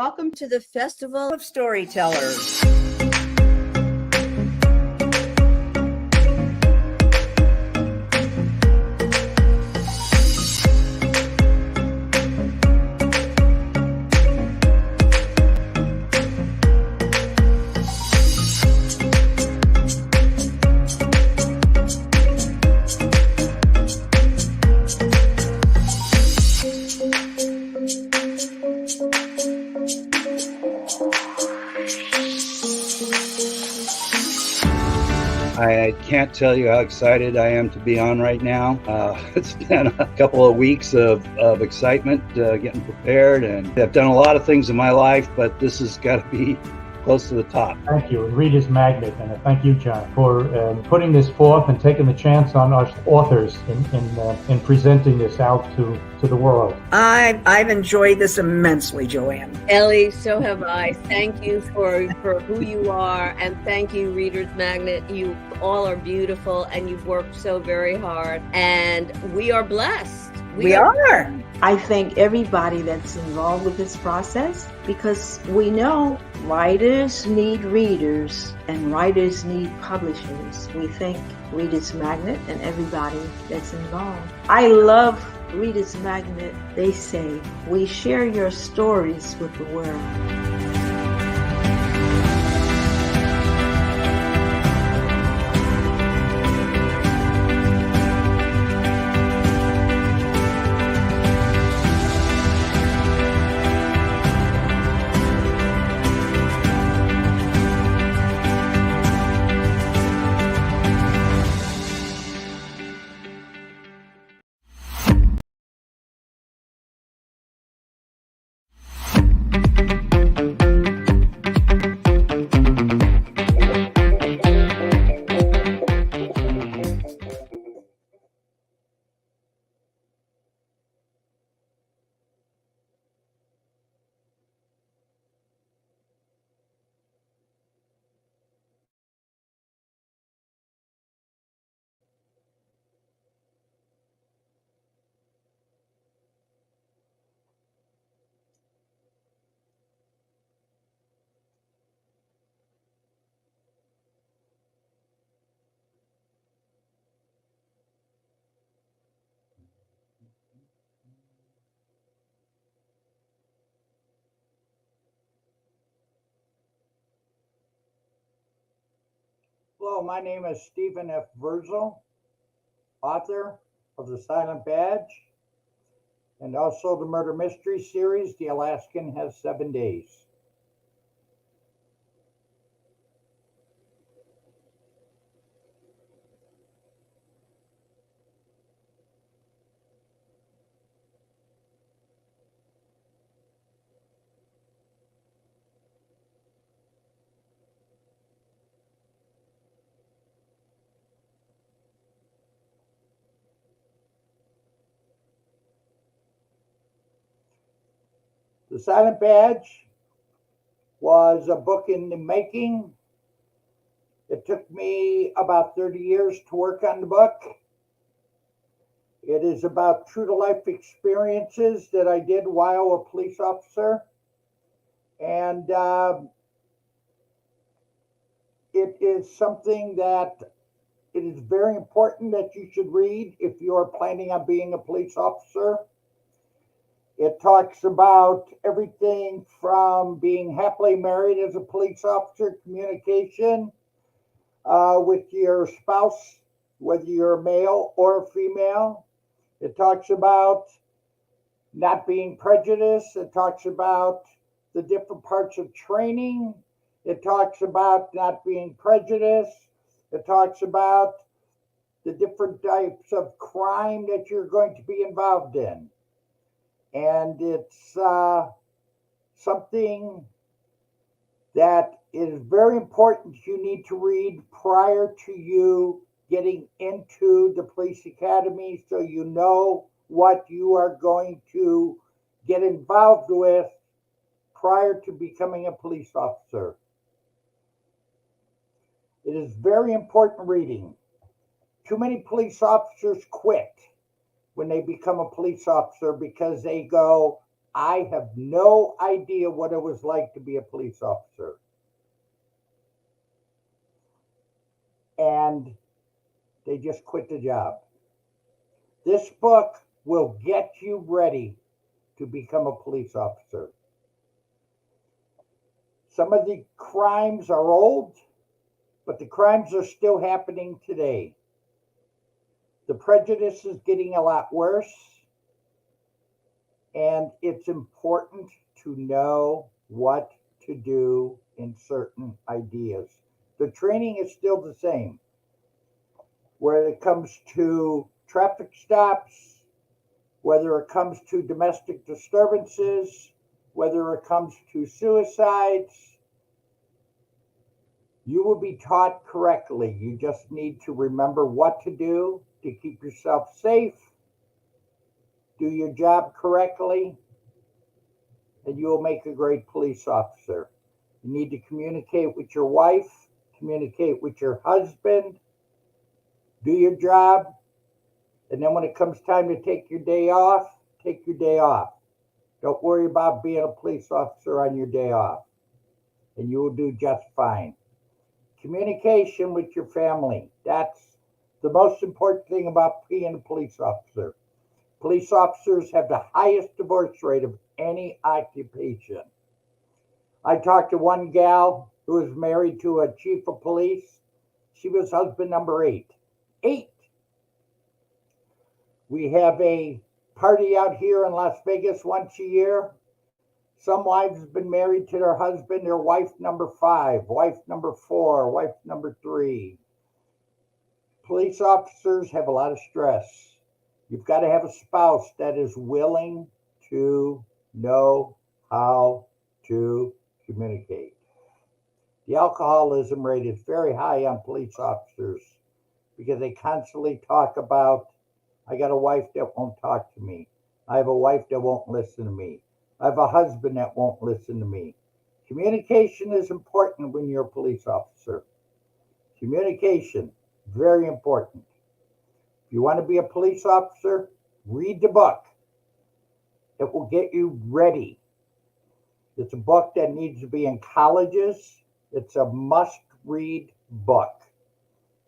welcome to the Festival of Storytellers. I can't tell you how excited I am to be on right now. It's been a couple of weeks of excitement, getting prepared, and I've done a lot of things in my life, but this has got to be close to the top. Thank you, and Reader's Magnet, and thank you, John, for putting this forth and taking the chance on us authors in presenting this out to the world. I've enjoyed this immensely, Joanne. Ellie, so have I. Thank you for who you are, and thank you, Reader's Magnet. You all are beautiful, and you've worked so very hard, and we are blessed. We are. I thank everybody that's involved with this process, because we know writers need readers and writers need publishers. We thank Reader's Magnet and everybody that's involved. I love Reader's Magnet. They say, we share your stories with the world. Hello, my name is Stephen F. Verzal, author of The Silent Badge and also the murder mystery series, The Alaskan Has 7 Days. The Silent Badge was a book in the making. It took me about 30 years to work on the book. It is about true to life experiences that I did while a police officer. And it is something that it is very important that you should read if you are planning on being a police officer. It talks about everything from being happily married as a police officer, communication with your spouse, whether you're a male or a female. It talks about not being prejudiced. It talks about the different parts of training. It talks about not being prejudiced. It talks about the different types of crime that you're going to be involved in. And it's something that is very important you need to read prior to you getting into the police academy, so you know what you are going to get involved with prior to becoming a police officer. It is very important reading. Too many police officers quit when they become a police officer because they go, I have no idea what it was like to be a police officer. And they just quit the job. This book will get you ready to become a police officer. Some of the crimes are old, but the crimes are still happening today. The prejudice is getting a lot worse, and it's important to know what to do in certain ideas. The training is still the same. Whether it comes to traffic stops, whether it comes to domestic disturbances, whether it comes to suicides, you will be taught correctly. You just need to remember what to do to keep yourself safe, do your job correctly, and you will make a great police officer. You need to communicate with your wife, communicate with your husband, do your job, and then when it comes time to take your day off, take your day off. Don't worry about being a police officer on your day off, and you will do just fine. Communication with your family. That's the most important thing about being a police officer. Police officers have the highest divorce rate of any occupation. I talked to one gal who was married to a chief of police. She was husband number 8. 8. We have a party out here in Las Vegas once a year. Some wives have been married to their husband, their wife number 5, wife number 4, wife number 3. Police officers have a lot of stress. You've got to have a spouse that is willing to know how to communicate. The alcoholism rate is very high on police officers because they constantly talk about, I got a wife that won't talk to me. I have a wife that won't listen to me. I have a husband that won't listen to me. Communication is important when you're a police officer. Communication, very important. If you want to be a police officer, read the book. It will get you ready. It's a book that needs to be in colleges. It's a must-read book.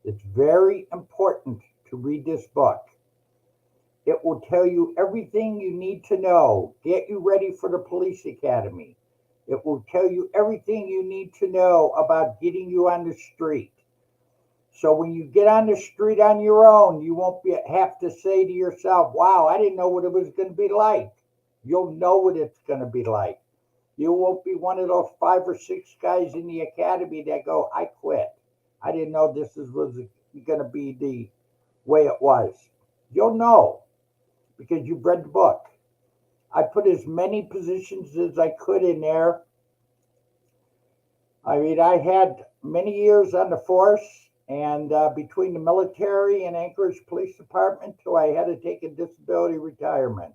It's very important to read this book. It will tell you everything you need to know, get you ready for the police academy. It will tell you everything you need to know about getting you on the street. So when you get on the street on your own, you won't have to say to yourself, wow, I didn't know what it was going to be like. You'll know what it's going to be like. You won't be one of those 5 or 6 guys in the academy that go, I quit. I didn't know this was going to be the way it was. You'll know because you've read the book. I put as many positions as I could in there. I mean, I had many years on the force, and between the military and Anchorage Police Department, till I had to take a disability retirement.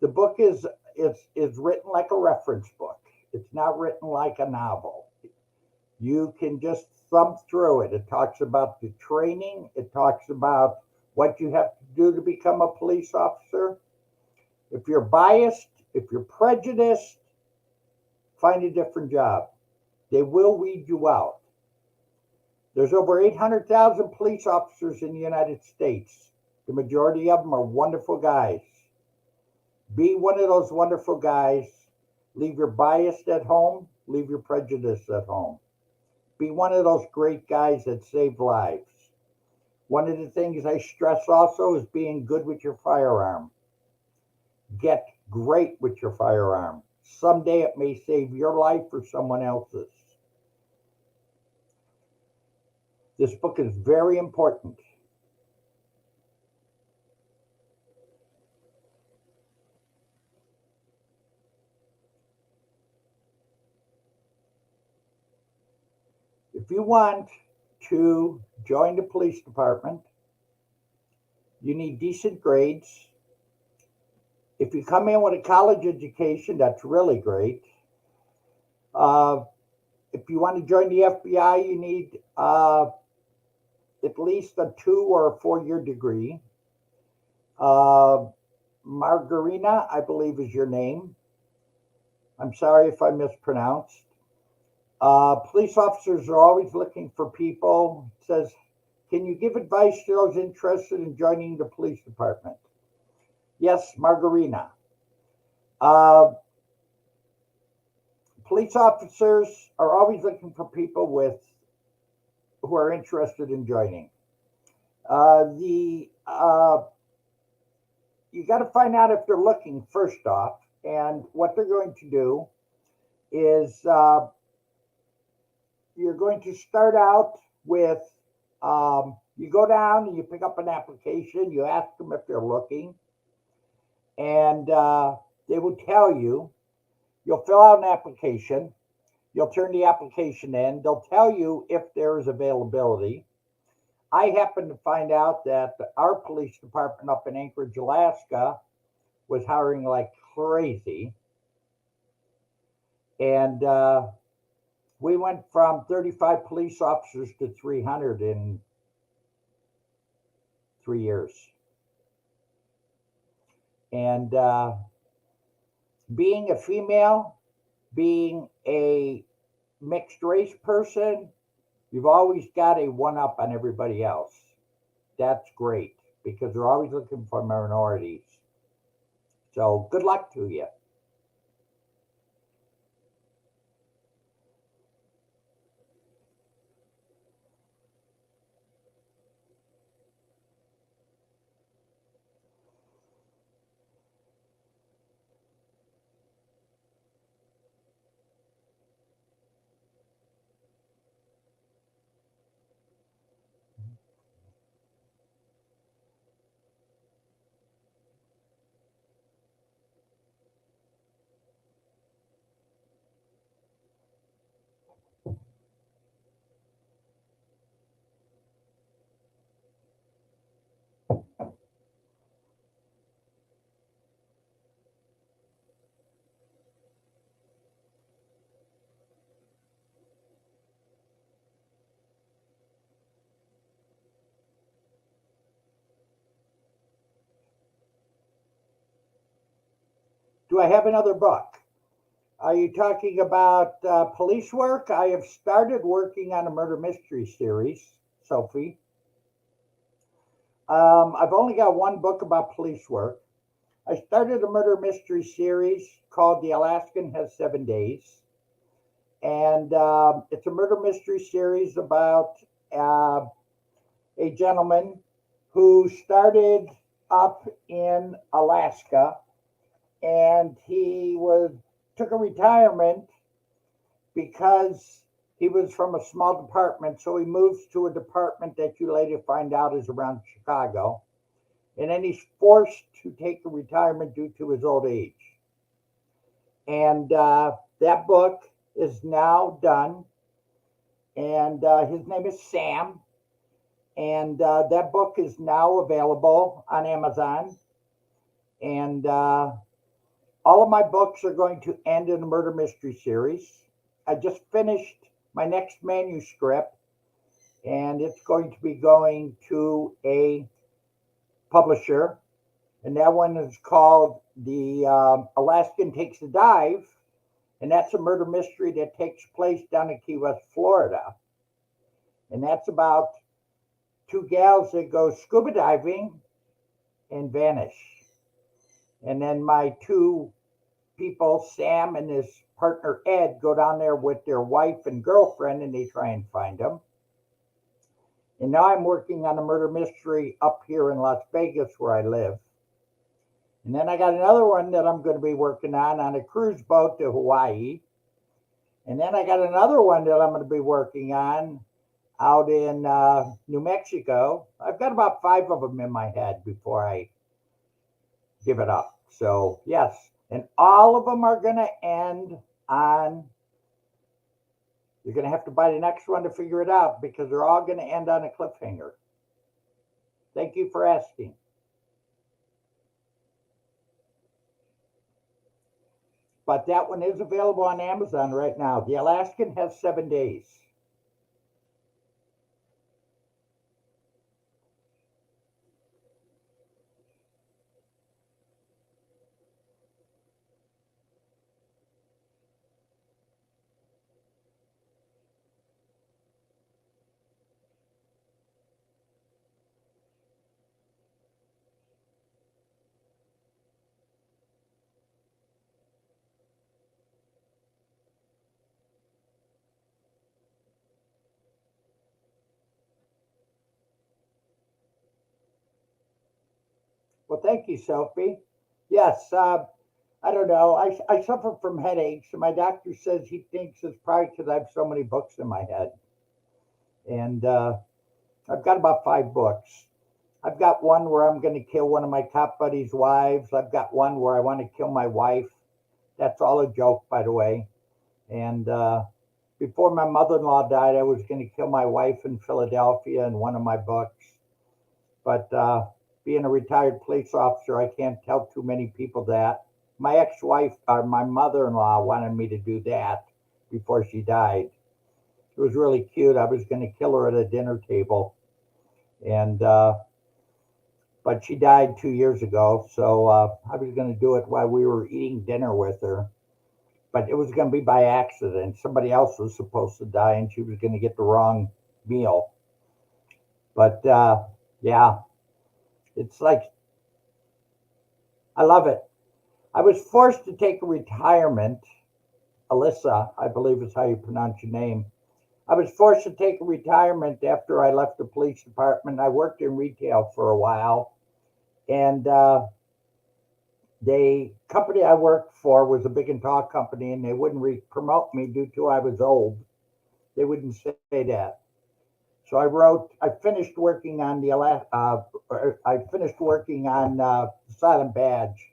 The book is written like a reference book. It's not written like a novel. You can just thumb through it. It talks about the training. It talks about what you have to do to become a police officer. If you're biased, if you're prejudiced, find a different job. They will weed you out. There's over 800,000 police officers in the United States. The majority of them are wonderful guys. Be one of those wonderful guys. Leave your bias at home. Leave your prejudice at home. Be one of those great guys that save lives. One of the things I stress also is being good with your firearm. Get great with your firearm. Someday it may save your life or someone else's. This book is very important. If you want to join the police department, you need decent grades. If you come in with a college education, that's really great. If you want to join the FBI, you need at least a 2 or a 4-year degree. Margarina, I believe is your name. I'm sorry if I mispronounced. Police officers are always looking for people. It says, can you give advice to those interested in joining the police department? Yes, Margarina. Uh, Police officers are always looking for people who are interested in joining. The You got to find out if they're looking first off, and what they're going to do is you're going to start out with you go down and you pick up an application. You ask them if they're looking, and they will tell you. You'll fill out an application. You'll turn the application in. They'll tell you if there is availability. I happen to find out that our police department up in Anchorage, Alaska, was hiring like crazy. And we went from 35 police officers to 300 in 3 years. And being a female, being a mixed race person, you've always got a one up on everybody else. That's great because they're always looking for minorities. So good luck to you. Do I have another book? Are you talking about police work? I have started working on a murder mystery series, Sophie. I've only got one book about police work. I started a murder mystery series called The Alaskan Has 7 Days. And it's a murder mystery series about a gentleman who started up in Alaska, and he took a retirement because he was from a small department. So he moves to a department that you later find out is around Chicago. And then he's forced to take a retirement due to his old age. And that book is now done. And his name is Sam. And that book is now available on Amazon. And all of my books are going to end in a murder mystery series. I just finished my next manuscript, and it's going to be going to a publisher. And that one is called The Alaskan Takes a Dive. And that's a murder mystery that takes place down in Key West, Florida. And that's about two gals that go scuba diving and vanish. And then my two people, Sam and his partner Ed, go down there with their wife and girlfriend, and they try and find them. And now I'm working on a murder mystery up here in Las Vegas where I live. And then I got another one that I'm going to be working on a cruise boat to Hawaii. And then I got another one that I'm going to be working on out in New Mexico. I've got about 5 of them in my head before I give it up. So, yes. And all of them are going to end on, you're going to have to buy the next one to figure it out because they're all going to end on a cliffhanger. Thank you for asking. But that one is available on Amazon right now. The Alaskan Has 7 Days. Well, thank you, Sophie. Yes, I don't know. I suffer from headaches, and my doctor says he thinks it's probably because I have so many books in my head. And I've got about 5 books. I've got one where I'm going to kill one of my top buddies' wives. I've got one where I want to kill my wife. That's all a joke, by the way. And before my mother-in-law died, I was going to kill my wife in Philadelphia in one of my books. But being a retired police officer, I can't tell too many people that. My ex-wife, or my mother-in-law, wanted me to do that before she died. It was really cute. I was going to kill her at a dinner table, and but she died 2 years ago, so I was going to do it while we were eating dinner with her. But it was going to be by accident. Somebody else was supposed to die, and she was going to get the wrong meal. But yeah, it's like, I love it. I was forced to take a retirement. Alyssa, I believe is how you pronounce your name. I was forced to take a retirement after I left the police department. I worked in retail for a while, and the company I worked for was a big and tall company, and they wouldn't promote me due to I was old. They wouldn't say that. So I finished working on the Silent Badge.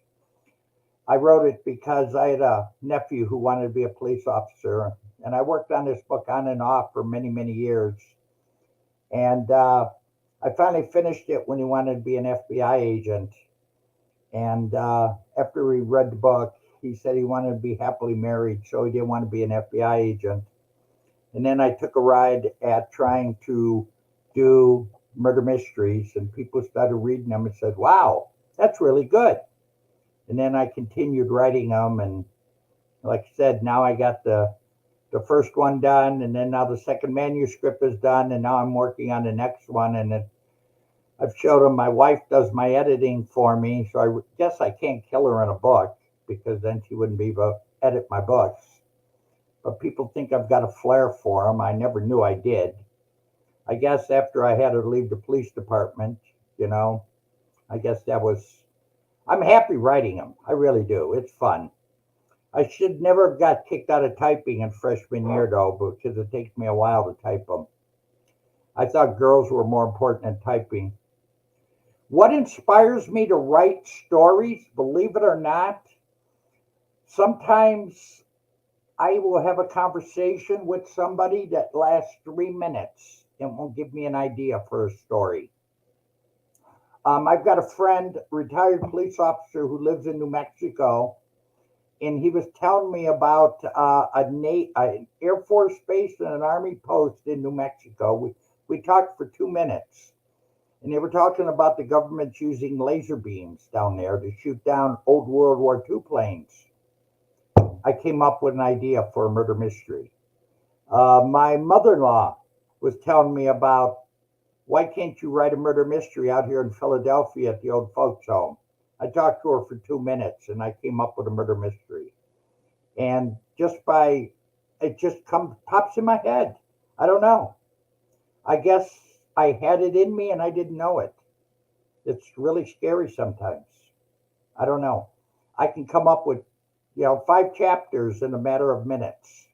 I wrote it because I had a nephew who wanted to be a police officer, and I worked on this book on and off for many, many years. And I finally finished it when he wanted to be an FBI agent. And after he read the book, he said he wanted to be happily married, so he didn't want to be an FBI agent. And then I took a ride at trying to do murder mysteries, and people started reading them and said, wow, that's really good. And then I continued writing them, and like I said, now I got the first one done, and then now the second manuscript is done, and now I'm working on the next one. And I've showed them my wife does my editing for me, so I guess I can't kill her in a book because then she wouldn't be able to edit my books. But people think I've got a flair for them. I never knew I did. I guess after I had to leave the police department, I guess I'm happy writing them. I really do. It's fun. I should never have got kicked out of typing in freshman year, though, because it takes me a while to type them. I thought girls were more important than typing. What inspires me to write stories, believe it or not, sometimes I will have a conversation with somebody that lasts 3 minutes and will give me an idea for a story. I've got a friend, retired police officer who lives in New Mexico, and he was telling me about an Air Force base and an Army post in New Mexico. We talked for 2 minutes, and they were talking about the government using laser beams down there to shoot down old World War II planes. I came up with an idea for a murder mystery. My mother-in-law was telling me about, why can't you write a murder mystery out here in Philadelphia at the old folks home? I talked to her for 2 minutes, and I came up with a murder mystery. And it just pops in my head. I don't know. I guess I had it in me and I didn't know it. It's really scary sometimes. I don't know. I can come up with 5 chapters in a matter of minutes.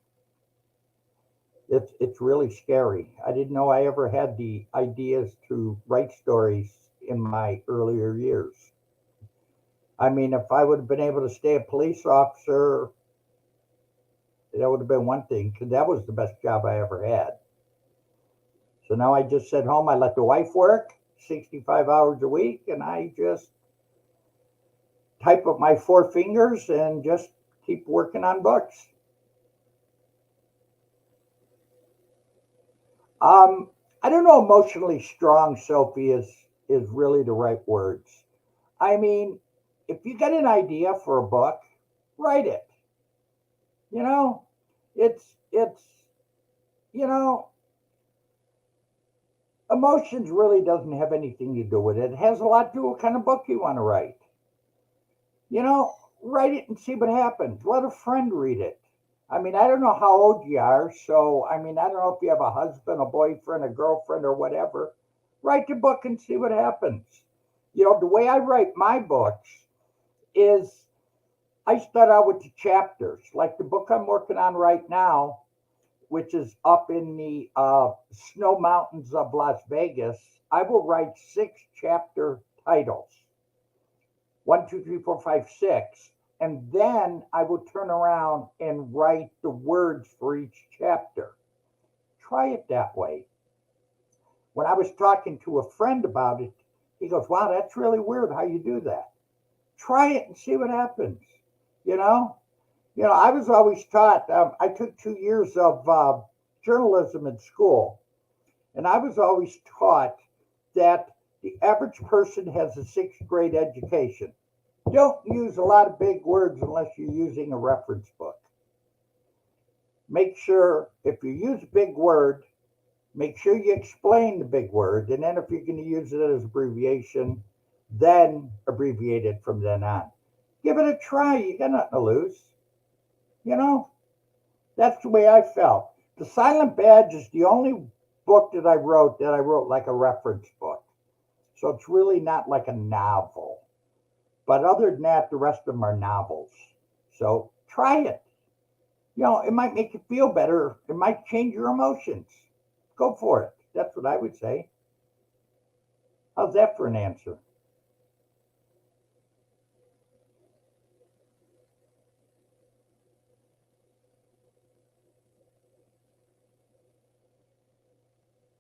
It's really scary. I didn't know I ever had the ideas to write stories in my earlier years. I mean, if I would have been able to stay a police officer, that would have been one thing, because that was the best job I ever had. So now I just sit home, I let the wife work 65 hours a week, and I just type up my 4 fingers and just keep working on books. I don't know, emotionally strong, Sophie, is really the right words. I mean, if you get an idea for a book, write it. Emotions really doesn't have anything to do with it. It has a lot to do with what kind of book you want to write. Write it and see what happens. Let a friend read it. I mean, I don't know how old you are, so I don't know if you have a husband, a boyfriend, a girlfriend, or whatever. Write the book and see what happens. The way I write my books is I start out with the chapters. Like the book I'm working on right now, which is up in the snow mountains of Las Vegas, I will write 6 chapter titles: one, two, three, four, five, six. And then I will turn around and write the words for each chapter. Try it that way. When I was talking to a friend about it, he goes, "Wow, that's really weird how you do that." Try it and see what happens. You know, I was always taught. I took 2 years of journalism in school, and I was always taught that the average person has a sixth grade education. Don't use a lot of big words unless you're using a reference book. Make sure if you use a big word, make sure you explain the big word, and then if you're going to use it as abbreviation, then abbreviate it from then on. Give it a try. You got nothing to lose. That's the way I felt. The Silent Badge is the only book that I wrote like a reference book. So it's really not like a novel. But other than that, the rest of them are novels. So try it. It might make you feel better. It might change your emotions. Go for it. That's what I would say. How's that for an answer?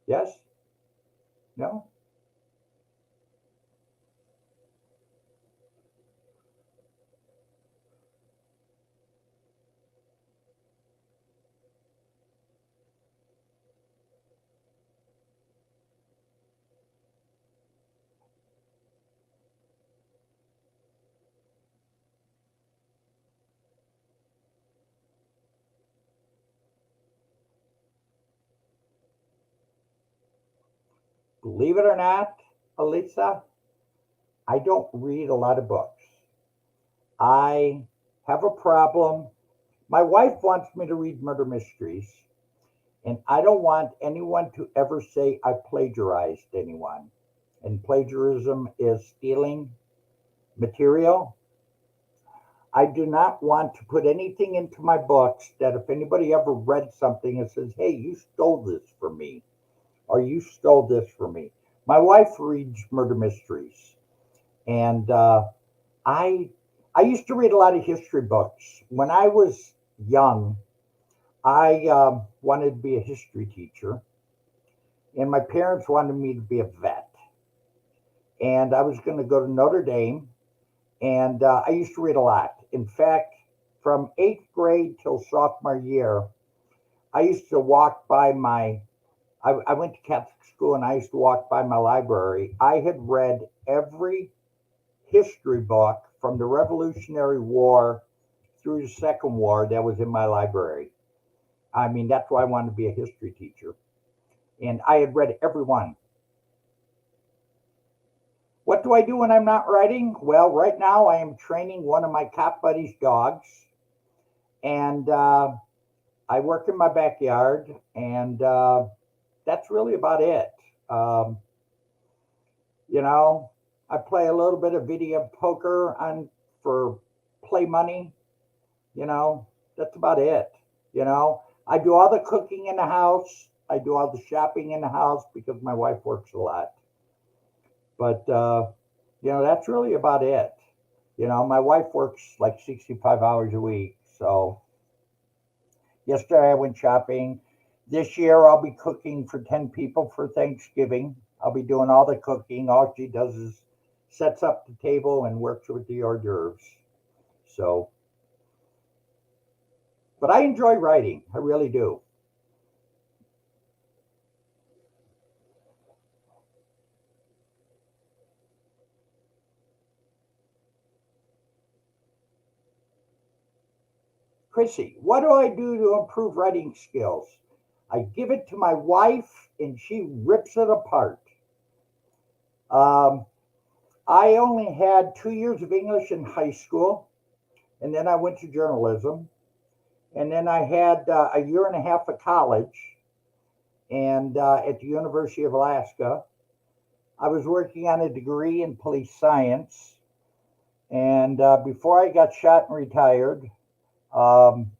Yes? No? Believe it or not, Elisa, I don't read a lot of books. I have a problem. My wife wants me to read murder mysteries, and I don't want anyone to ever say I plagiarized anyone. And plagiarism is stealing material. I do not want to put anything into my books that if anybody ever read something and says, "Hey, you stole this from me," or "You stole this from me." My wife reads murder mysteries, and I I used to read a lot of history books when I was young. I wanted to be a history teacher, and my parents wanted me to be a vet. And I was going to go to Notre Dame, and I used to read a lot. In fact, from eighth grade till sophomore year, I used to walk by I went to Catholic school and I used to walk by my library. I had read every history book from the Revolutionary War through the Second War that was in my library. I mean, that's why I wanted to be a history teacher. And I had read every one. What do I do when I'm not writing? Well, right now I am training one of my cop buddies' dogs. And I work in my backyard. And that's really about it. Um, you know, I play a little bit of video poker on for play money. You know, that's about it. I do all the cooking in the house. I do all the shopping in the house because my wife works a lot. But that's really about it. My wife works like 65 hours a week. So yesterday I went shopping. This year I'll be cooking for 10 people for Thanksgiving. I'll be doing all the cooking. All she does is sets up the table and works with the hors d'oeuvres. So, but I enjoy writing. I really do. Chrissy, what do I do to improve writing skills? I give it to my wife and she rips it apart. Um, I only had 2 years of English in high school, and then I went to journalism, and then I had a year and a half of college, and at the University of Alaska. I was working on a degree in police science, and before I got shot and retired, um,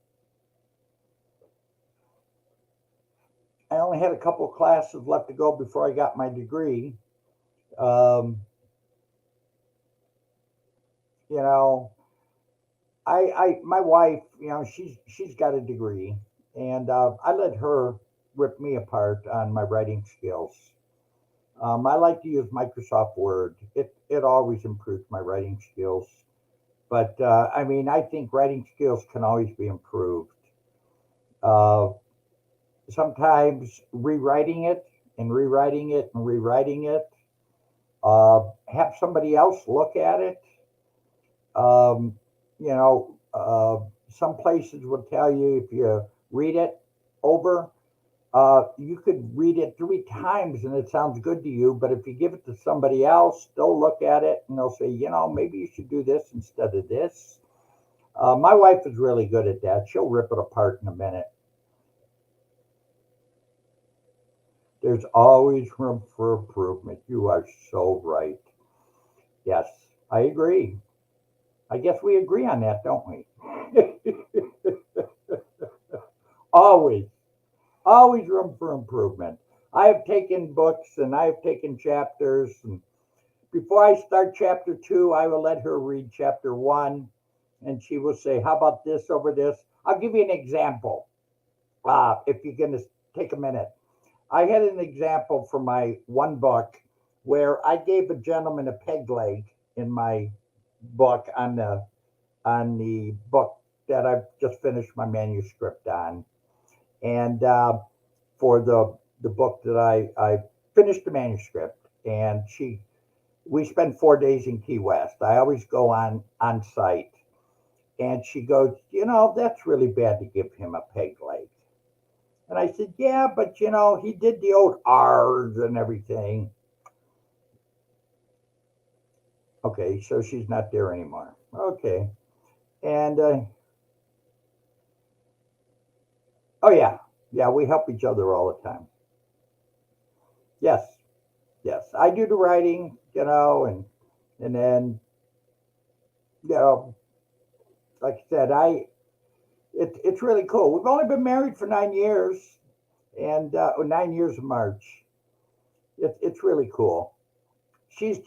I only had a couple of classes left to go before I got my degree. Um, you know, my wife, she's got a degree, and I let her rip me apart on my writing skills. I like to use Microsoft Word. It always improves my writing skills. But I mean, I think writing skills can always be improved. Uh, Sometimes rewriting it and rewriting it and rewriting it. Have somebody else look at it. Um, some places will tell you if you read it over, you could read it 3 times and it sounds good to you. But if you give it to somebody else, they'll look at it and they'll say, maybe you should do this instead of this. My wife is really good at that. She'll rip it apart in a minute. There's always room for improvement. You are so right. Yes, I agree. I guess we agree on that, don't we? Always, always room for improvement. I have taken books and I have taken chapters, and before I start chapter 2, I will let her read chapter 1, and she will say, "How about this over this?" I'll give you an example. If you're going to take a minute, I had an example for my one book where I gave a gentleman a peg leg in my book on the book that I've just finished my manuscript on, and for the book that I finished the manuscript, and we spent 4 days in Key West. I always go on site, and she goes, that's really bad to give him a peg leg. And I said, yeah, but he did the old R's and everything. Okay, so she's not there anymore. Okay. And, oh, yeah. Yeah, we help each other all the time. Yes. Yes. I do the writing, and then, like I said, it's really cool. We've only been married for 9 years, and 9 years in March. It's really cool. She's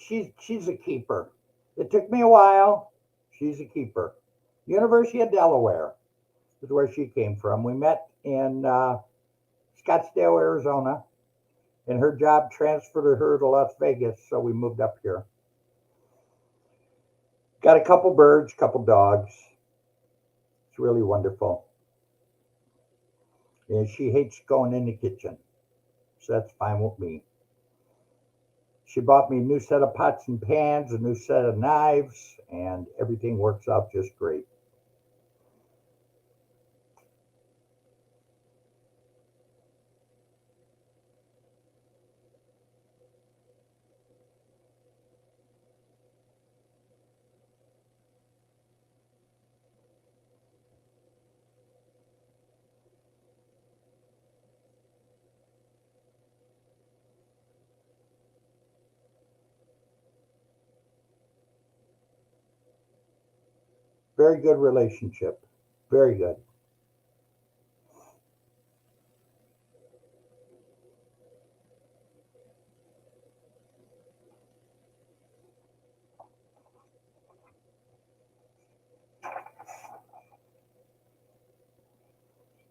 a keeper. It took me a while. She's a keeper. University of Delaware is where she came from. We met in Scottsdale, Arizona, and her job transferred her to Las Vegas, so we moved up here. Got a couple birds, couple dogs. It's really wonderful. And she hates going in the kitchen, so that's fine with me. She bought me a new set of pots and pans, a new set of knives, and everything works out just great. Very good relationship. Very good.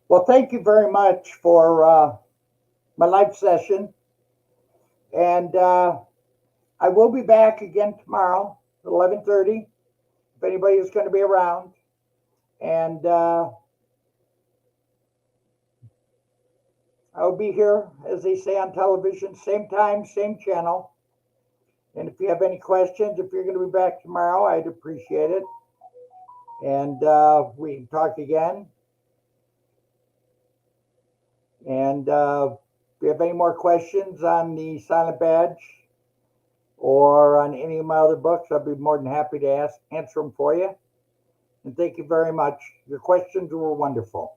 Well, thank you very much for my live session. And I will be back again tomorrow at 11:30 if anybody is going to be around. And I'll be here, as they say on television, same time, same channel. And if you have any questions, if you're going to be back tomorrow, I'd appreciate it. And we can talk again. And if you have any more questions on the Silent Badge or on any of my other books, I'll be more than happy to answer them for you. And thank you very much. Your questions were wonderful.